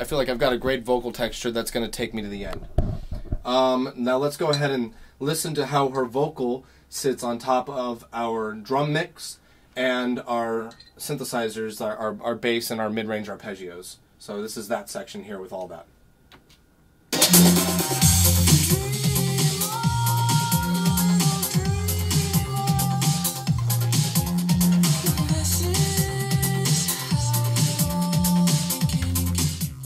I feel like I've got a great vocal texture that's going to take me to the end. Now let's go ahead and listen to how her vocal sits on top of our drum mix and our synthesizers, our bass and our mid-range arpeggios. So this is that section here with all that.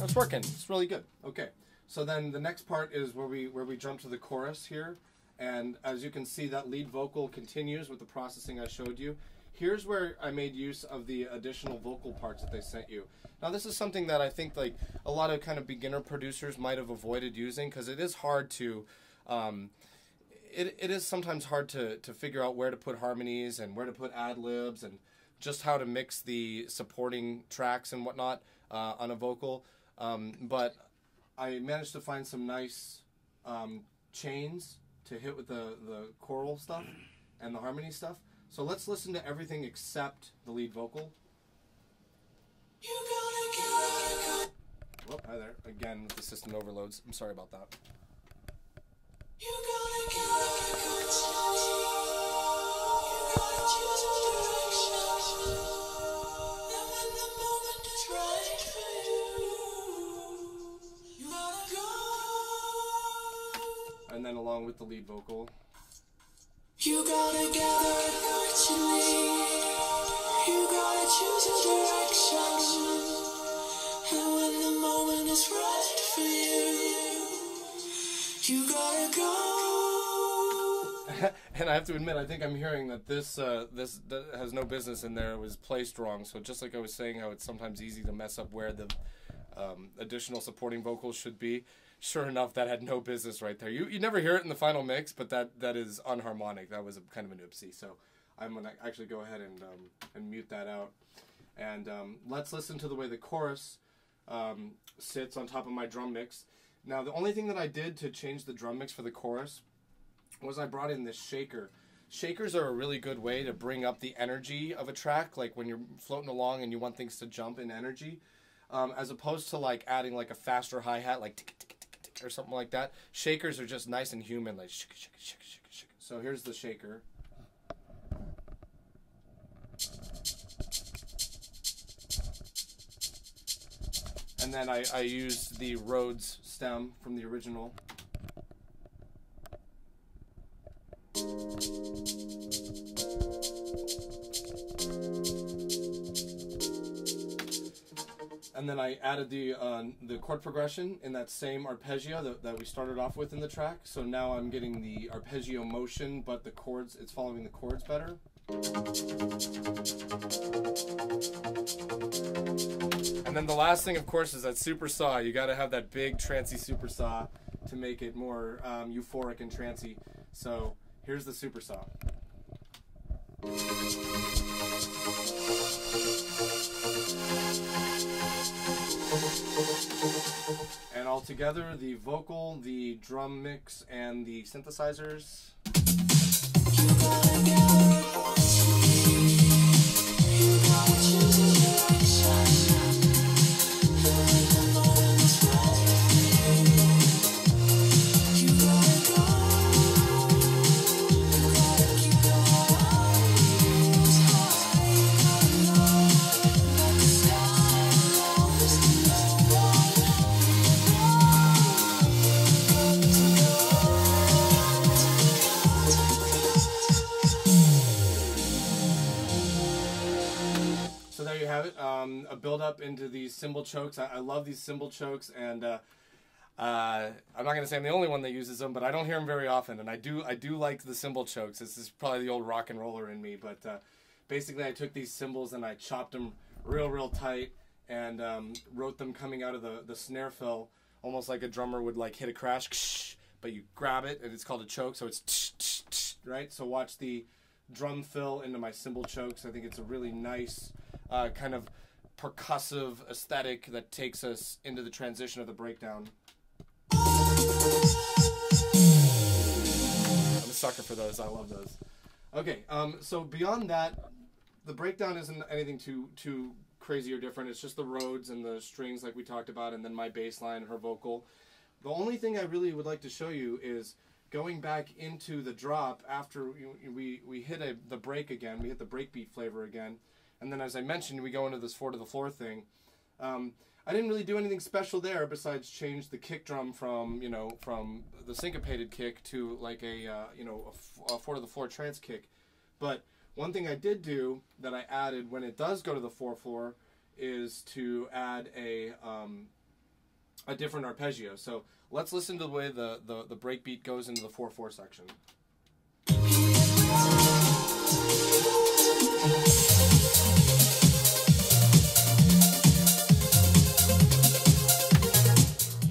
It's working. It's really good. Okay. So then the next part is where we jump to the chorus here, and as you can see, that lead vocal continues with the processing I showed you. Here's where I made use of the additional vocal parts that they sent you. Now this is something that I think like a lot of kind of beginner producers might have avoided using, because it is hard to it is sometimes hard to figure out where to put harmonies and where to put ad-libs and just how to mix the supporting tracks and whatnot on a vocal. But I managed to find some nice chains to hit with the choral stuff and the harmony stuff. So let's listen to everything except the lead vocal. Whoop, hi there. Again, with the system overloads. I'm sorry about that. And then along with the lead vocal. You gotta gather what you need. You gotta choose a direction. And when the moment is right for you, you gotta go. And I have to admit, I think I'm hearing that this has no business in there. It was placed wrong. So just like I was saying, how it's sometimes easy to mess up where the additional supporting vocals should be. Sure enough, that had no business right there. You never hear it in the final mix, but that is unharmonic. That was kind of an oopsie. So I'm going to actually go ahead and mute that out. And let's listen to the way the chorus sits on top of my drum mix. Now, the only thing that I did to change the drum mix for the chorus was I brought in this shaker. Shakers are a really good way to bring up the energy of a track, like when you're floating along and you want things to jump in energy, as opposed to like adding like a faster hi-hat, like tick, tick, tick, or something like that. Shakers are just nice and human, like shake, shake, shake, shake, shake. So here's the shaker. And then I used the Rhodes stem from the original. And then I added the chord progression in that same arpeggio that we started off with in the track. So now I'm getting the arpeggio motion, but the chords, it's following the chords better. And then the last thing, of course, is that super saw. You got to have that big trancy super saw to make it more euphoric and trancy. So here's the super saw. And all together, the vocal, the drum mix, and the synthesizers. A build up into these cymbal chokes. I love these cymbal chokes, and I'm not going to say I'm the only one that uses them, but I don't hear them very often, and I do like the cymbal chokes. This is probably the old rock and roller in me, but basically I took these cymbals and I chopped them real tight and wrote them coming out of the snare fill, almost like a drummer would like hit a crash, but you grab it and it's called a choke, so it's right? So watch the drum fill into my cymbal chokes. I think it's a really nice kind of percussive aesthetic that takes us into the transition of the breakdown. I'm a sucker for those. I love those. Okay, so beyond that, the breakdown isn't anything too crazy or different. It's just the Rhodes and the strings like we talked about, and then my bass line, her vocal. The only thing I really would like to show you is going back into the drop after we hit the break again. We hit the breakbeat flavor again. And then, as I mentioned, we go into this 4 to the floor thing. I didn't really do anything special there besides change the kick drum from, from the syncopated kick to like a 4 to the floor trance kick. But one thing I did do that I added when it does go to the 4/4 is to add a different arpeggio. So let's listen to the way the breakbeat goes into the 4/4 section.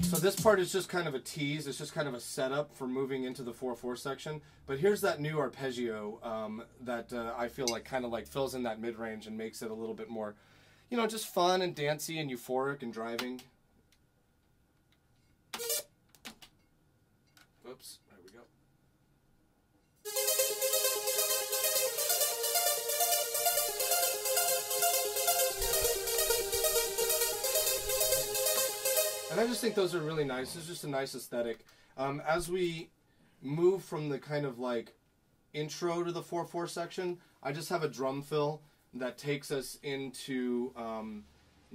So this part is just kind of a tease. It's just kind of a setup for moving into the 4/4 section. But here's that new arpeggio that I feel like kind of like fills in that mid-range and makes it a little bit more, just fun and dancey and euphoric and driving. Oops, there we go. And I just think those are really nice. It's just a nice aesthetic. As we move from the kind of like intro to the 4/4 section, I just have a drum fill that takes us into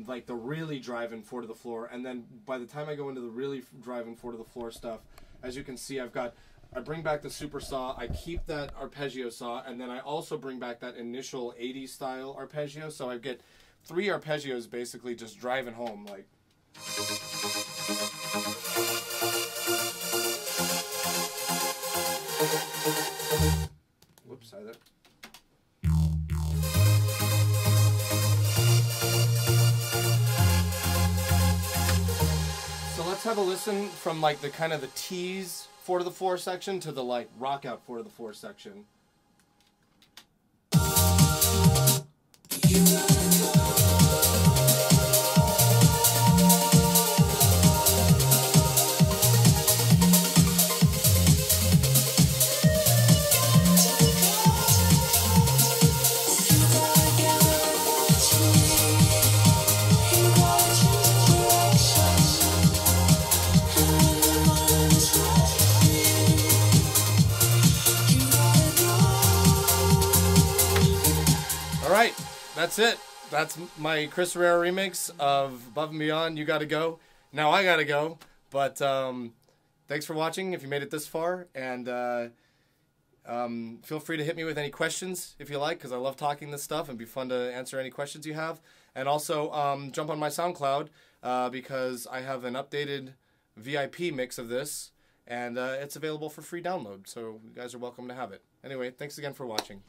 like the really driving 4 to the floor. And then by the time I go into the really driving 4 to the floor stuff, as you can see, I bring back the super saw, I keep that arpeggio saw, and then I also bring back that initial 80s style arpeggio. So I get 3 arpeggios basically just driving home like. Whoops, sorry there. So let's have a listen from like the kind of the tease 4 to the floor section to the like rock out 4 to the floor section. Alright, that's it. That's my Chris Herrera remix of Above and Beyond, You Gotta Go. Now I gotta go, but thanks for watching if you made it this far, and feel free to hit me with any questions if you like, because I love talking this stuff and it'd be fun to answer any questions you have. And also jump on my SoundCloud because I have an updated VIP mix of this, and it's available for free download, so you guys are welcome to have it. Anyway, thanks again for watching.